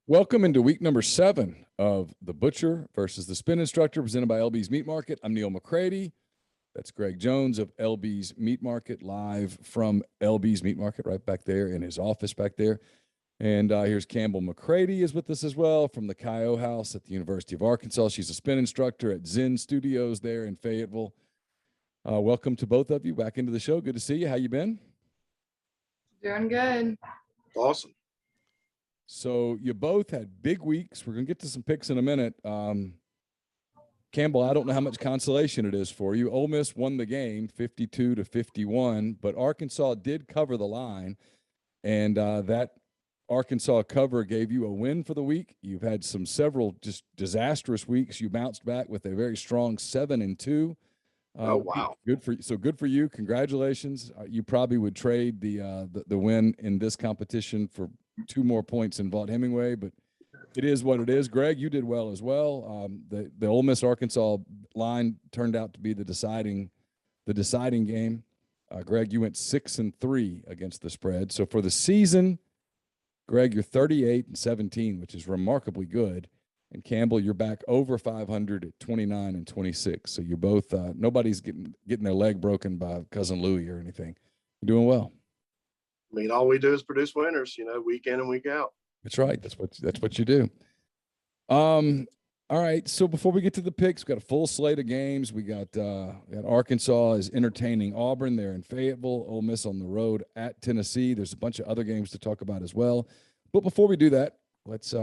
Welcome into week number 7 of The Butcher versus the Spin Instructor, presented by LB's Meat Market. I'm Neil McCready. That's Greg Jones of LB's Meat Market, live from LB's Meat Market, right back there in his office back there. And here's Campbell McCready is with us as well from the Kyo House at the University of Arkansas. She's a spin instructor at Zen Studios there in Fayetteville. Welcome to both of you back into the show. Good to see you. How you been? Doing good. Awesome. So you both had big weeks. We're going to get to some picks in a minute. Campbell, I don't know how much consolation it is for you. Ole Miss won the game 52-51, but Arkansas did cover the line, and that Arkansas cover gave you a win for the week. You've had several just disastrous weeks. You bounced back with a very strong 7-2. Oh, wow. Good for you. Congratulations. You probably would trade the win in this competition for 2 more than Vaught Hemingway, but it is what it is. Greg, you did well as well. The Ole Miss Arkansas line turned out to be the deciding game. Greg, you went 6-3 against the spread. So for the season, Greg, you're 38-17, which is remarkably good. And Campbell, you're back over 500 at 29-26. So you're both nobody's getting their leg broken by cousin Louie or anything. You're doing well. I mean, all we do is produce winners, week in and week out. That's right. That's what you do. All right. So before we get to the picks, we've got a full slate of games. We got Arkansas is entertaining Auburn there in Fayetteville. Ole Miss on the road at Tennessee. There's a bunch of other games to talk about as well. But before we do that, let's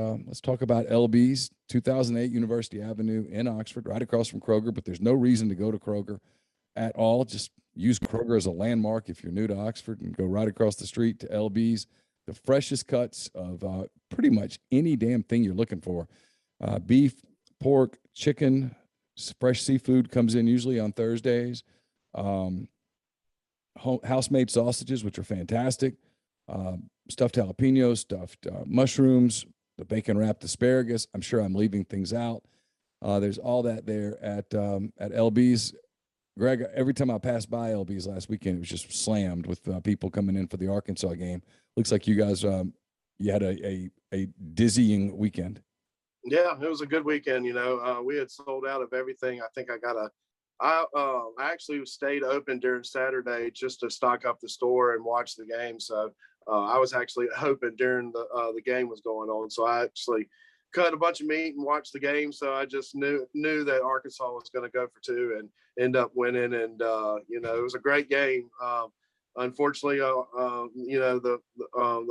talk about LB's 2008 University Avenue in Oxford, right across from Kroger. But there's no reason to go to Kroger at all. Just use Kroger as a landmark if you're new to Oxford, and go right across the street to LB's. The freshest cuts of pretty much any damn thing you're looking for. Beef, pork, chicken, fresh seafood comes in usually on Thursdays. House-made sausages, which are fantastic. Stuffed jalapenos, stuffed mushrooms, the bacon-wrapped asparagus. I'm sure I'm leaving things out. There's all that there at LB's. Greg, every time I passed by LB's last weekend, it was just slammed with people coming in for the Arkansas game. Looks like you guys, you had a dizzying weekend. Yeah, it was a good weekend. We had sold out of everything. I think I actually stayed open during Saturday just to stock up the store and watch the game. So I was actually hoping during the game was going on. So I actually cut a bunch of meat and watched the game. So I just knew that Arkansas was going to go for 2 and end up winning. And, it was a great game. Unfortunately, the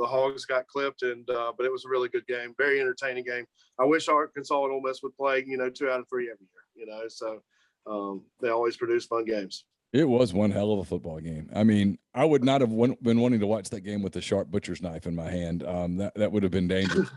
Hogs got clipped, but it was a really good game, very entertaining game. I wish Arkansas and Ole Miss would play, 2 out of 3 every year, so they always produce fun games. It was one hell of a football game. I mean, I would not have been wanting to watch that game with a sharp butcher's knife in my hand. That would have been dangerous.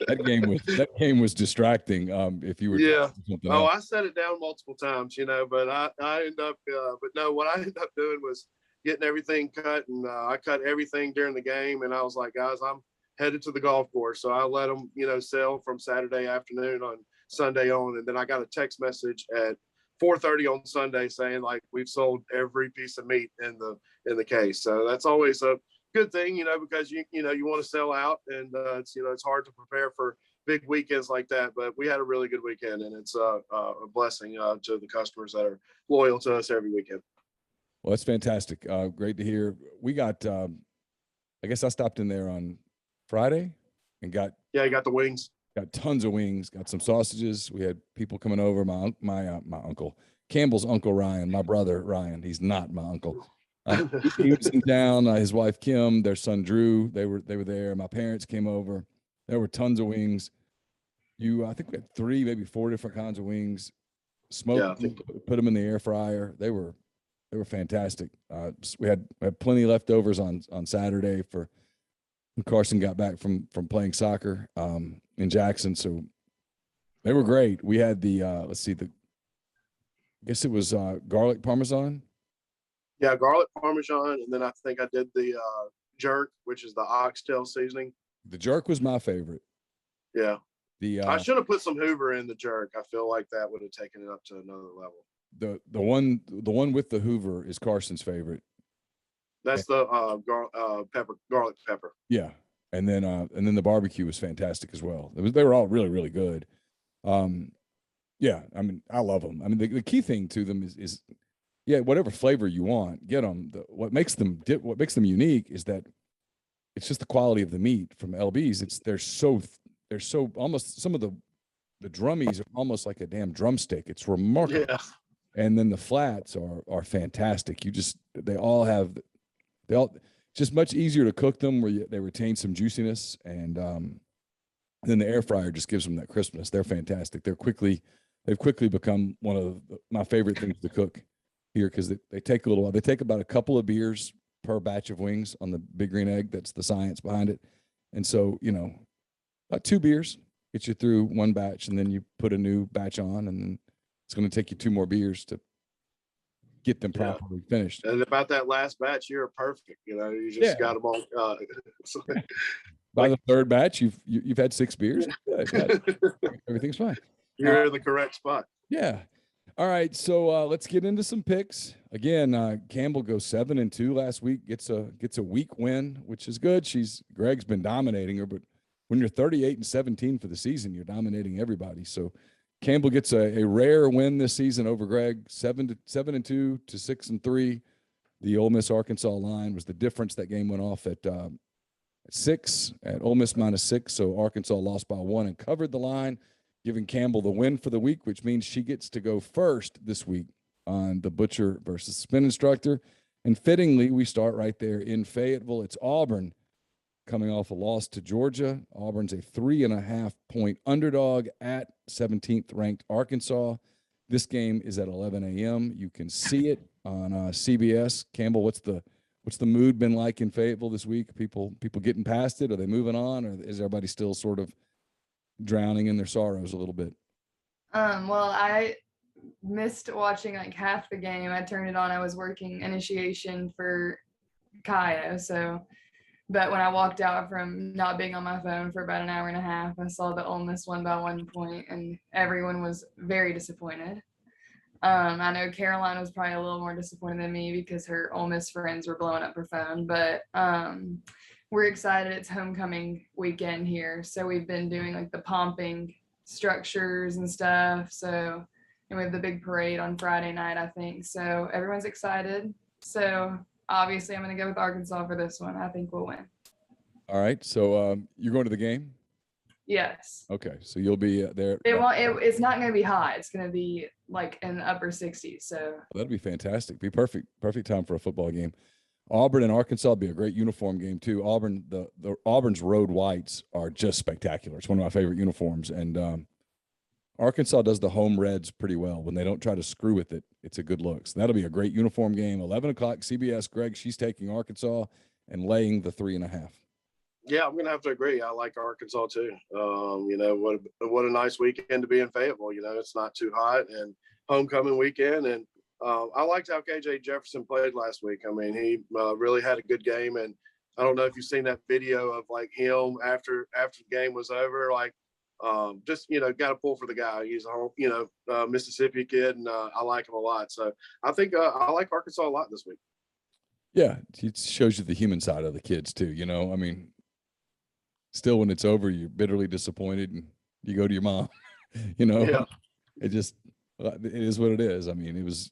That game was distracting. If you were something else. I set it down multiple times, but I ended up. But no, what I ended up doing was getting everything cut, and I cut everything during the game. And I was like, guys, I'm headed to the golf course, so I let them, sell from Saturday afternoon on Sunday on, and then I got a text message at 4:30 on Sunday saying, like, we've sold every piece of meat in the case. So that's always a good thing, because you want to sell out, and it's hard to prepare for big weekends like that. But we had a really good weekend, and it's a blessing to the customers that are loyal to us every weekend. Well, that's fantastic. Great to hear. We got, I guess I stopped in there on Friday and got. Yeah, you got the wings. Got tons of wings, got some sausages. We had people coming over. My uncle, Campbell's Uncle Ryan, my brother Ryan. He's not my uncle. He was in town. His wife Kim, their son Drew. They were there. My parents came over. There were tons of wings. I think we had 3, maybe 4 different kinds of wings. Smoked, put them in the air fryer. They were fantastic. We had plenty leftovers on Saturday for when Carson got back from playing soccer in Jackson. So they were great. We had the I guess it was garlic Parmesan. Yeah, garlic Parmesan. And then I think I did the jerk, which is the oxtail seasoning. The jerk was my favorite. Yeah. I should have put some Hoover in the jerk. I feel like that would have taken it up to another level. The one with the Hoover is Carson's favorite. That's the garlic pepper. Yeah, and then the barbecue was fantastic as well. They were all really, really good. Yeah, I mean, I love them. I mean, the key thing to them is yeah, whatever flavor you want, get them. What makes them unique is that it's just the quality of the meat from LB's. They're so almost, some of the drummies are almost like a damn drumstick. It's remarkable. Yeah. And then the flats are fantastic. They all just much easier to cook them, where they retain some juiciness, and then the air fryer just gives them that crispness. They're fantastic. They've quickly become one of my favorite things to cook here, because they take a little while. They take about a couple of beers per batch of wings on the Big Green Egg. That's the science behind it. And so, about 2 beers gets you through one batch, and then you put a new batch on, and then it's going to take you 2 more beers to get them properly finished. And about that last batch, you're perfect. You just got them all. By the 3rd batch, you've had 6 beers. Everything's fine. You're in the correct spot. Yeah. All right. So let's get into some picks. Again, Campbell goes 7-2 last week. Gets a week win, which is good. Greg's been dominating her, but when you're 38-17 for the season, you're dominating everybody. So Campbell gets a rare win this season over Greg. 7-2 to 6-3. The Ole Miss Arkansas line was the difference. That game went off at 6 at Ole Miss -6. So Arkansas lost by 1 and covered the line, giving Campbell the win for the week, which means she gets to go first this week on the Butcher versus Spin Instructor. And fittingly, we start right there in Fayetteville. It's Auburn coming off a loss to Georgia. Auburn's a 3.5-point underdog at 17th ranked Arkansas. This game is at 11 a.m. You can see it on CBS. Campbell, what's the mood been like in Fayetteville this week? People getting past it? Are they moving on, or is everybody still sort of drowning in their sorrows a little bit? Well, I missed watching like half the game. I turned it on. I was working initiation for Kaya, but when I walked out from not being on my phone for about an hour and a half, I saw that Ole Miss won by 1 point, and everyone was very disappointed. I know Caroline was probably a little more disappointed than me because her Ole Miss friends were blowing up her phone, but we're excited. It's homecoming weekend here, so we've been doing like the pumping structures and stuff. So, and we have the big parade on Friday night, I think. So everyone's excited. So obviously, I'm going to go with Arkansas for this one. I think we'll win. All right. So you're going to the game? Yes. Okay. So you'll be there. It's not going to be hot. It's going to be like in the upper 60s. So that'd be fantastic. Be perfect time for a football game. Auburn and Arkansas will be a great uniform game too. Auburn's road whites are just spectacular. It's one of my favorite uniforms. And Arkansas does the home reds pretty well. When they don't try to screw with it, it's a good look. So that'll be a great uniform game. 11 o'clock CBS. Greg, she's taking Arkansas and laying the 3.5. Yeah, I'm gonna have to agree. I like Arkansas too. What a nice weekend to be in Fayetteville. It's not too hot, and homecoming weekend. And I liked how KJ Jefferson played last week. I mean, he really had a good game. And I don't know if you've seen that video of like him after the game was over, like just got to pull for the guy. He's a Mississippi kid, and I like him a lot. So I think I like Arkansas a lot this week. Yeah, it shows you the human side of the kids too. I mean, still when it's over, you're bitterly disappointed and you go to your mom. Yeah. It is what it is. I mean, it was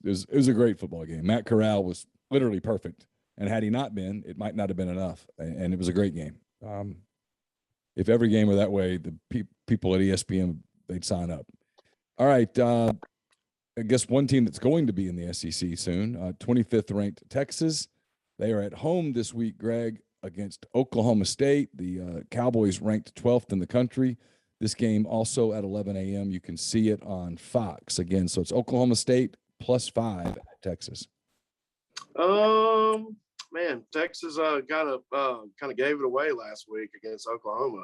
a great football game. Matt Corral was literally perfect, and had he not been, it might not have been enough. And it was a great game. If every game were that way, the people at ESPN, they'd sign up. All right. I guess one team that's going to be in the SEC soon, 25th ranked Texas. They are at home this week, Greg, against Oklahoma State. The Cowboys ranked 12th in the country. This game also at 11 a.m. You can see it on Fox again. So it's Oklahoma State +5 at Texas. Man, Texas kind of gave it away last week against Oklahoma.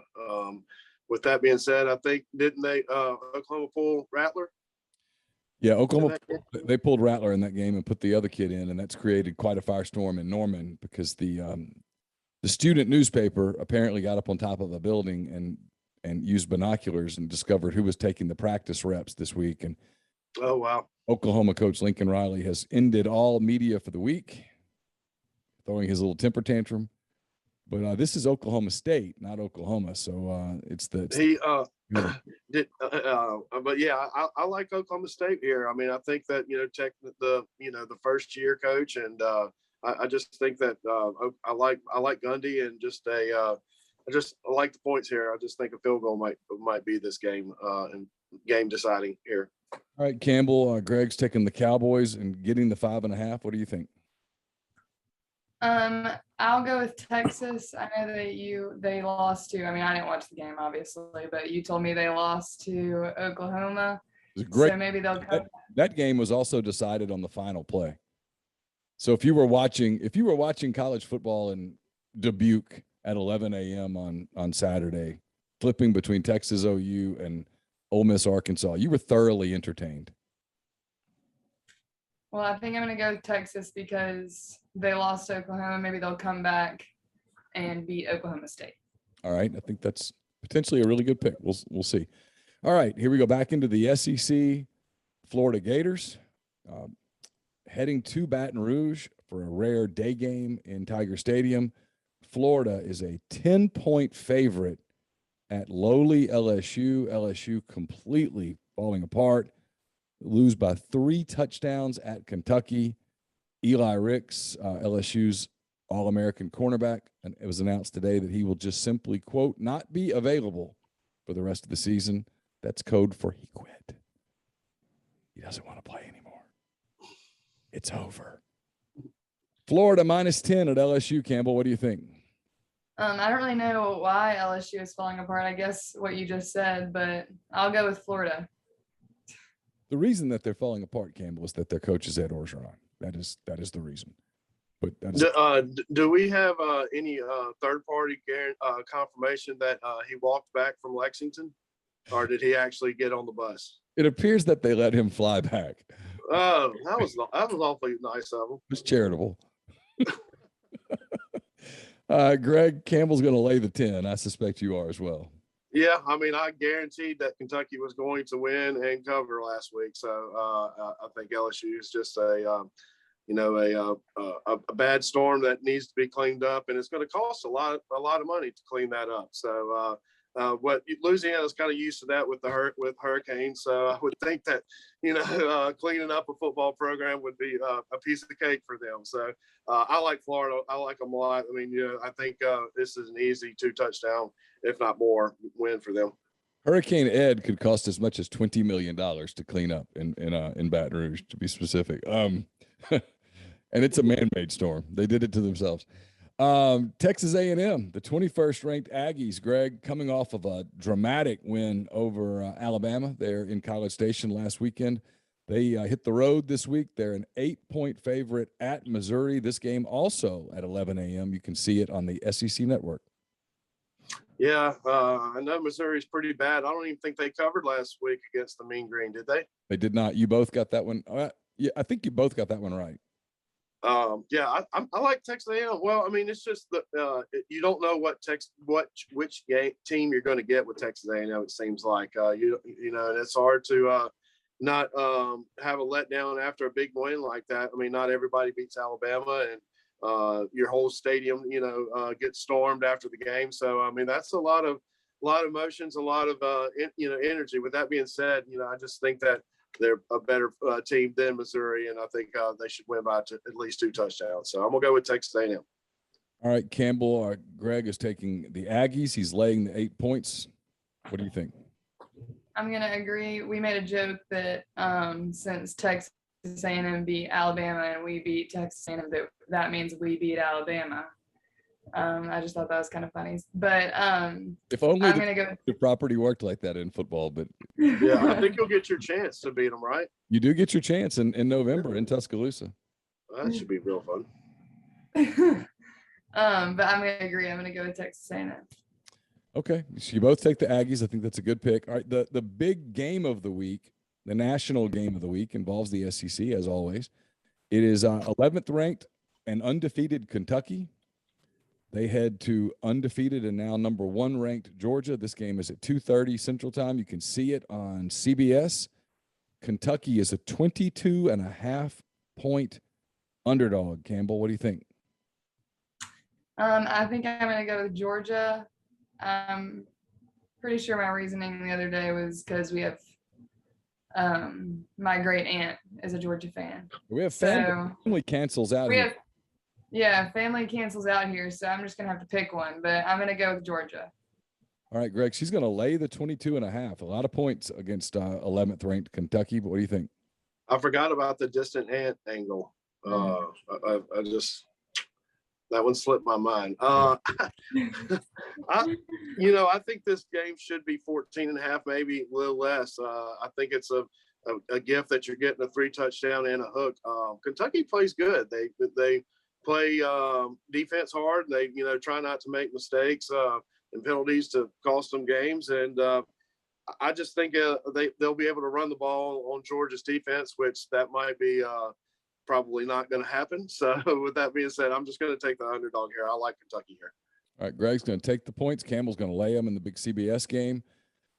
With that being said, I think didn't they Oklahoma pull Rattler? Yeah, Oklahoma, they pulled Rattler in that game and put the other kid in, and that's created quite a firestorm in Norman because the student newspaper apparently got up on top of a building and used binoculars and discovered who was taking the practice reps this week. And oh, wow. Oklahoma coach Lincoln Riley has ended all media for the week, throwing his little temper tantrum. But this is Oklahoma State, not Oklahoma. So it's the He yeah. but yeah, I like Oklahoma State here. I mean, I think that the first year coach, and I just think that I like Gundy, and I like the points here. I just think a field goal might be this game and game deciding here. All right, Campbell. Greg's taking the Cowboys and getting the 5.5. What do you think? I'll go with Texas. I know that they lost to. I mean, I didn't watch the game obviously, but you told me they lost to Oklahoma. It was a great. So maybe they'll come. That game was also decided on the final play. So if you were watching college football in Dubuque at 11 a.m. on Saturday, flipping between Texas OU and Ole Miss Arkansas, you were thoroughly entertained. Well, I think I'm going to go with Texas because they lost to Oklahoma. Maybe they'll come back and beat Oklahoma State. All right. I think that's potentially a really good pick. We'll see. All right. Here we go back into the SEC. Florida Gators heading to Baton Rouge for a rare day game in Tiger Stadium. Florida is a 10-point favorite at lowly LSU. LSU completely falling apart. Lose by 3 touchdowns at Kentucky. Eli Ricks, LSU's All-American cornerback, and it was announced today that he will just simply, quote, not be available for the rest of the season. That's code for he quit. He doesn't want to play anymore. It's over. Florida -10 at LSU, Campbell. What do you think? I don't really know why LSU is falling apart. I guess what you just said, but I'll go with Florida. The reason that they're falling apart, Campbell, is that their coach is Ed Orgeron. That is the reason. But do we have any third-party confirmation that he walked back from Lexington, or did he actually get on the bus? It appears that they let him fly back. Oh, that was awfully nice of him. It was charitable. Greg, Campbell's going to lay the 10. I suspect you are as well. Yeah, I mean, I guaranteed that Kentucky was going to win and cover last week. So I think LSU is just a bad storm that needs to be cleaned up, and it's going to cost a lot of money to clean that up. So Louisiana's kind of used to that with hurricanes. So I would think that cleaning up a football program would be a piece of cake for them. So I like Florida. I like them a lot. I mean, I think this is an easy 2-touchdown, if not more, win for them. Hurricane Ed could cost as much as $20 million to clean up in Baton Rouge, to be specific. And it's a man-made storm. They did it to themselves. Texas A&M, the 21st ranked Aggies, Greg, coming off of a dramatic win over Alabama there in College Station last weekend. They hit the road this week. They're an 8-point favorite at Missouri. This game also at 11 a.m. You can see it on the SEC Network. Yeah, I know Missouri's pretty bad. I don't even think they covered last week against the Mean Green, did they? They did not. You both got that one. Yeah, I think you both got that one right. Yeah, I like Texas A&M. Well, I mean, it's just that you don't know which team you're going to get with Texas A&M. It seems like and it's hard to not have a letdown after a big win like that. I mean, not everybody beats Alabama, and your whole stadium, gets stormed after the game. So I mean, that's a lot of emotions, a lot of energy. With that being said, I just think that they're a better team than Missouri, and I think they should win by at least 2 touchdowns. So I'm gonna go with Texas A&M. All right, Campbell. Greg is taking the Aggies. He's laying the 8 points. What do you think? I'm gonna agree. We made a joke that since Texas A&M beat Alabama and we beat Texas A&M, that means we beat Alabama. I just thought that was kind of funny. But if only I'm gonna go. The property worked like that in football, but yeah, I think you'll get your chance to beat them, right? You do get your chance in November in Tuscaloosa. That should be real fun. But I'm gonna agree. I'm gonna go with Texas A&M. Okay, so you both take the Aggies. I think that's a good pick. All right, the big game of the week, the national game of the week, involves the SEC as always. It is 11th ranked and undefeated Kentucky. They head to undefeated and now number 1 ranked Georgia. This game is at 2:30 Central Time. You can see it on CBS. Kentucky is a 22.5 point underdog. Campbell, what do you think? I think I'm gonna go with Georgia. I'm pretty sure my reasoning the other day was because we have my great aunt is a Georgia fan. We have So family cancels out we here. have family cancels out here, so I'm just gonna have to pick one, but I'm gonna go with Georgia. All right, Greg, she's going to lay the 22.5. A lot of points against 11th ranked Kentucky, but what do you think? I forgot about the distant ant angle. I just that one slipped my mind. I think this game should be 14.5, maybe a little less. I think it's a gift that you're getting a 3 touchdown and a hook. Kentucky plays good. They play defense hard. They try not to make mistakes and penalties to cost them games. And I just think they'll be able to run the ball on Georgia's defense, which that might be probably not going to happen. So with that being said, I'm just going to take the underdog here. I like Kentucky here. All right, Greg's going to take the points. Campbell's going to lay them in the big CBS game.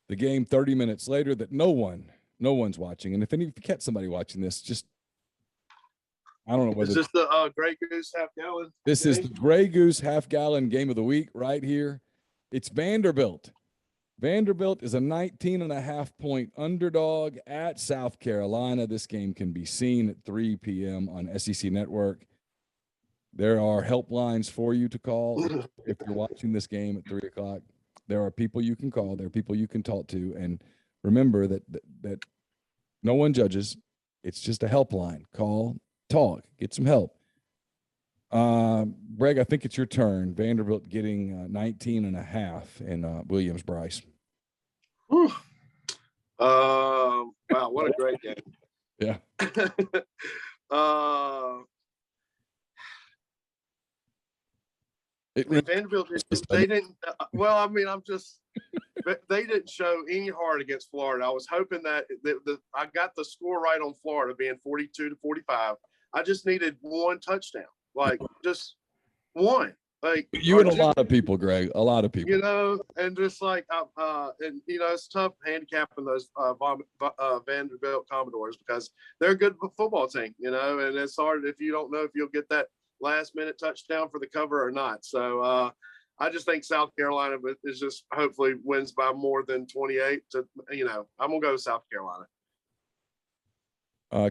The game 30 minutes later that no one's watching. And if you catch somebody watching this, just I don't know whether is this the Grey Goose half gallon. This is the Grey Goose half gallon game of the week right here. It's Vanderbilt. Vanderbilt is a 19.5-point underdog at South Carolina. This game can be seen at 3 p.m. on SEC Network. There are helplines for you to call if you're watching this game at 3 o'clock. There are people you can call. There are people you can talk to. And remember that no one judges. It's just a helpline. Call, talk, get some help. Greg, I think it's your turn. Vanderbilt getting 19.5 in Williams-Brice. Wow, what a great game. Yeah. Vanderbilt, they didn't. They didn't show any heart against Florida. I was hoping that I got the score right on Florida being 42-45. I just needed one touchdown, just one. You and a lot of people, Greg, a lot of people. And just it's tough handicapping those Vanderbilt Commodores because they're a good football team, and it's hard if you don't know if you'll get that last minute touchdown for the cover or not. So I just think South Carolina is just hopefully wins by more than 28 to, I'm going to go with South Carolina.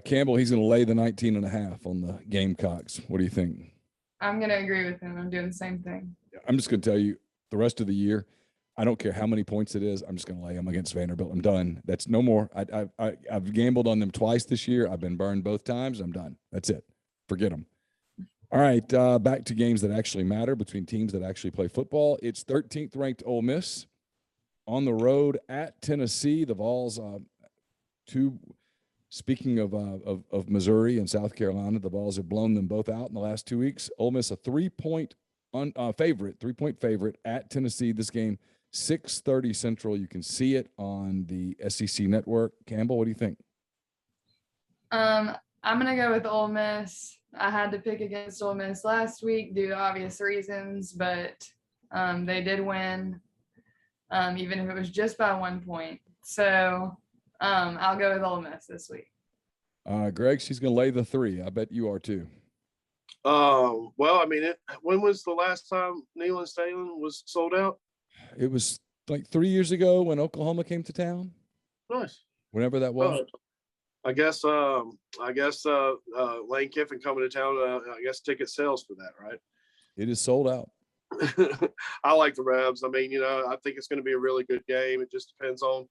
Campbell, he's going to lay the 19.5 on the Gamecocks. What do you think? I'm going to agree with him. I'm doing the same thing. I'm just going to tell you the rest of the year, I don't care how many points it is. I'm just going to lay them against Vanderbilt. I'm done. That's no more. I've gambled on them twice this year. I've been burned both times. I'm done. That's it. Forget them. All right, back to games that actually matter between teams that actually play football. It's 13th ranked Ole Miss on the road at Tennessee. The Vols, speaking of Missouri and South Carolina, the Vols have blown them both out in the last 2 weeks. Ole Miss a 3-point favorite at Tennessee. This game 6:30 Central. You can see it on the SEC Network. Campbell, what do you think? I'm gonna go with Ole Miss. I had to pick against Ole Miss last week due to obvious reasons, but they did win, even if it was just by 1 point. So I'll go with Ole Miss this week. Greg, she's going to lay the 3. I bet you are too. Well, when was the last time Neyland Stadium was sold out? It was like 3 years ago when Oklahoma came to town. Nice. Whenever that was. I guess Lane Kiffin coming to town. I guess ticket sales for that, right? It is sold out. I like the Rebs. I think it's going to be a really good game. It just depends on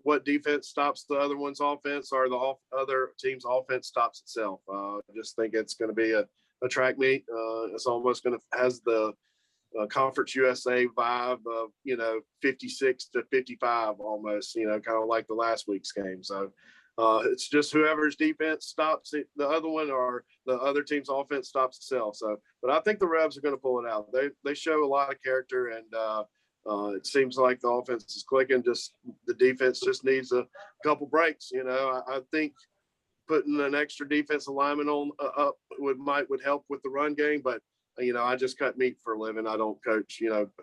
what defense stops the other one's offense or the other team's offense stops itself. I just think it's going to be a track meet. It's almost going to has the Conference USA vibe of 56-55 almost. Kind of like the last week's game. So. It's just whoever's defense stops it, the other one, or the other team's offense stops itself. So, but I think the Rebs are going to pull it out. They show a lot of character, and it seems like the offense is clicking. Just the defense just needs a couple breaks. I think putting an extra defensive lineman on up would help with the run game. But I just cut meat for a living. I don't coach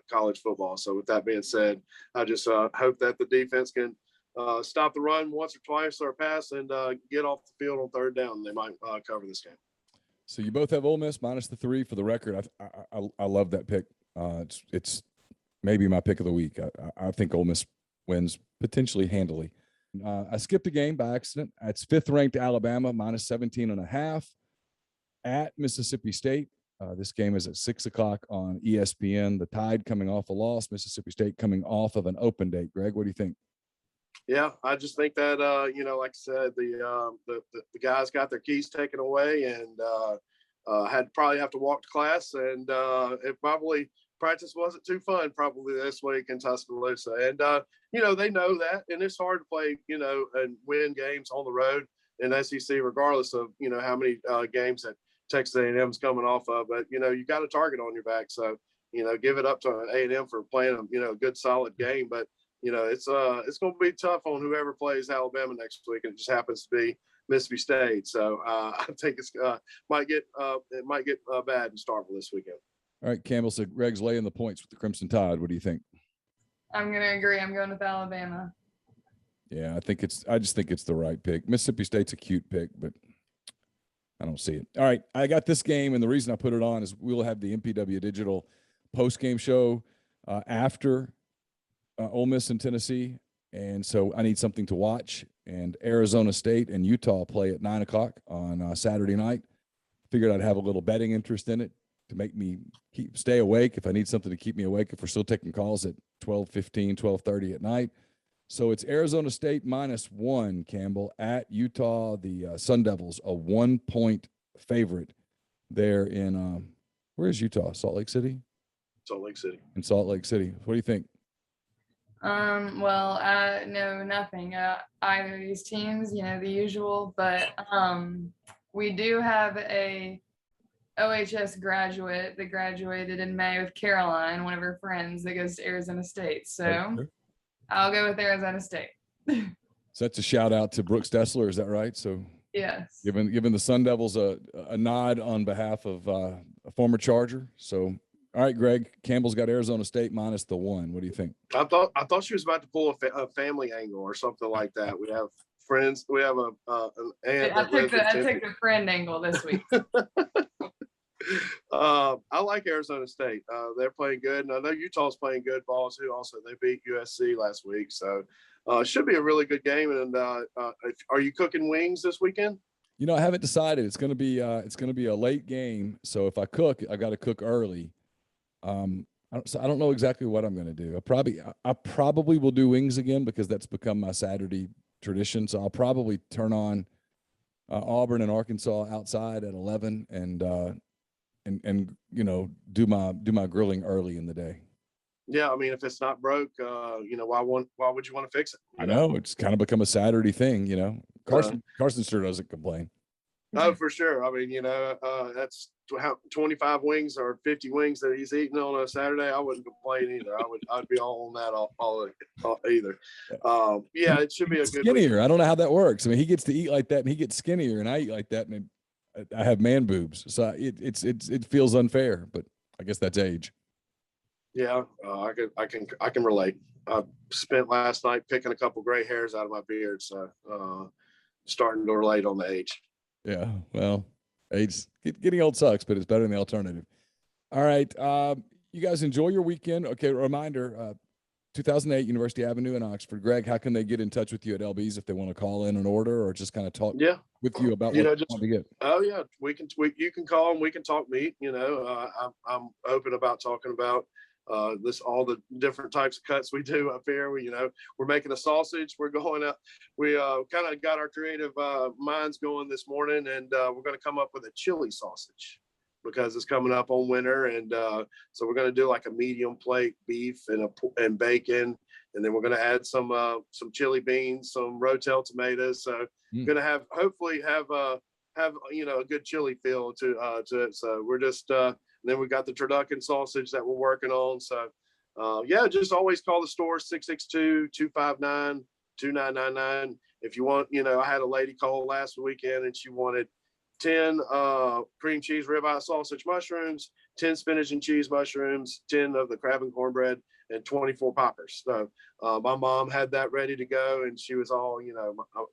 college football. So with that being said, I just hope that the defense can. Stop the run once or twice or pass and get off the field on third down. They might cover this game. So you both have Ole Miss minus the 3. For the record, I love that pick. It's maybe my pick of the week. I think Ole Miss wins potentially handily. I skipped a game by accident. It's 5th ranked Alabama minus 17.5 at Mississippi State. This game is at 6 o'clock on ESPN. The Tide coming off a loss, Mississippi State coming off of an open date. Greg, what do you think? Yeah, I just think that like I said, the guys got their keys taken away and had probably have to walk to class, and it probably practice wasn't too fun probably this week in Tuscaloosa, and they know that, and it's hard to play and win games on the road in SEC regardless of how many games that Texas A&M is coming off of, but you got a target on your back, so give it up to A&M for playing a good solid game, but it's going to be tough on whoever plays Alabama next week. And it just happens to be Mississippi State. So I think it might get bad in Starkville this weekend. All right, Campbell. So Greg's laying the points with the Crimson Tide. What do you think? I'm going to agree. I'm going with Alabama. Yeah, I just think it's the right pick. Mississippi State's a cute pick, but I don't see it. All right, I got this game, and the reason I put it on is we'll have the MPW Digital post-game show after Ole Miss and Tennessee, and so I need something to watch. And Arizona State and Utah play at 9 o'clock on Saturday night. Figured I'd have a little betting interest in it to make me stay awake if I need something to keep me awake if we're still taking calls at 12:15, 12:30 at night. So it's Arizona State -1, Campbell, at Utah. The Sun Devils, a 1-point favorite there in where is Utah? Salt Lake City? Salt Lake City. In Salt Lake City. What do you think? Well, I know nothing. Either of these teams, the usual, but we do have a OHS graduate that graduated in May with Caroline, one of her friends that goes to Arizona State. So Okay. I'll go with Arizona State. So that's a shout out to Brooks Dessler. Is that right? So Yes. giving the Sun Devils a nod on behalf of a former Charger. So, all right, Greg, Campbell's got Arizona State -1. What do you think? I thought she was about to pull a family angle or something like that. We have friends. We have an aunt I that took lives the friend angle this week. I like Arizona State. They're playing good, and I know Utah's playing good ball too. Also, they beat USC last week, so it should be a really good game. And are you cooking wings this weekend? I haven't decided. It's going to be a late game. So if I cook, I got to cook early. So I don't know exactly what I'm going to do. I probably will do wings again because that's become my Saturday tradition. So I'll probably turn on Auburn and Arkansas outside at 11 and do my grilling early in the day. Yeah, I mean, if it's not broke, why would you want to fix it? I know it's kind of become a Saturday thing. Carson sure doesn't complain. Oh, for sure. I mean, that's 25 wings or 50 wings that he's eating on a Saturday. I wouldn't complain either. I'd be all on that all either. Yeah, it should be a good skinnier. week. I don't know how that works. I mean, he gets to eat like that and he gets skinnier, and I eat like that and I have man boobs. So it feels unfair, but I guess that's age. Yeah, I can relate. I spent last night picking a couple gray hairs out of my beard, so starting to relate on the age. Yeah, well, age getting old sucks, but it's better than the alternative. All right, you guys enjoy your weekend. Okay, reminder: 2008 University Avenue in Oxford. Greg, how can they get in touch with you at LB's if they want to call in an order or just kind of talk with you about what you want to get? Oh yeah, you can call and we can talk meat. I'm open about talking about all the different types of cuts we do up here. We're making a sausage. We're going up. We kind of got our creative minds going this morning, and we're going to come up with a chili sausage because it's coming up on winter, and so we're going to do like a medium plate beef and bacon, and then we're going to add some chili beans, some Rotel tomatoes. So going to hopefully have a good chili feel to it. So we're just and then we got the turducken sausage that we're working on. So, just always call the store 662-259-2999. If you want, I had a lady call last weekend and she wanted 10 cream cheese ribeye sausage mushrooms, 10 spinach and cheese mushrooms, 10 of the crab and cornbread, and 24 poppers. So my mom had that ready to go, and she was all,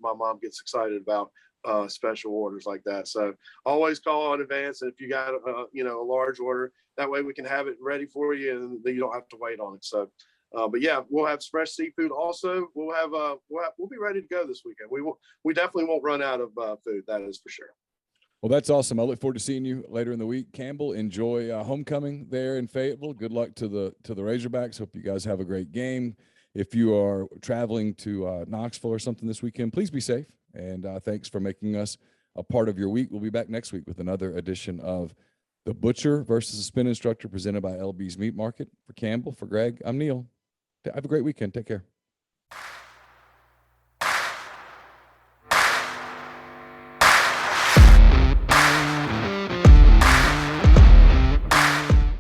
my mom gets excited about special orders like that. So always call in advance. And if you got a large order, that way we can have it ready for you, and you don't have to wait on it. So, but yeah, we'll have fresh seafood. Also, we'll be ready to go this weekend. We definitely won't run out of food. That is for sure. Well, that's awesome. I look forward to seeing you later in the week. Campbell, enjoy homecoming there in Fayetteville. Good luck to the Razorbacks. Hope you guys have a great game. If you are traveling to Knoxville or something this weekend, please be safe. And thanks for making us a part of your week. We'll be back next week with another edition of The Butcher versus the Spin Instructor, presented by LB's Meat Market. For Campbell, for Greg, I'm Neil. Have a great weekend. Take care.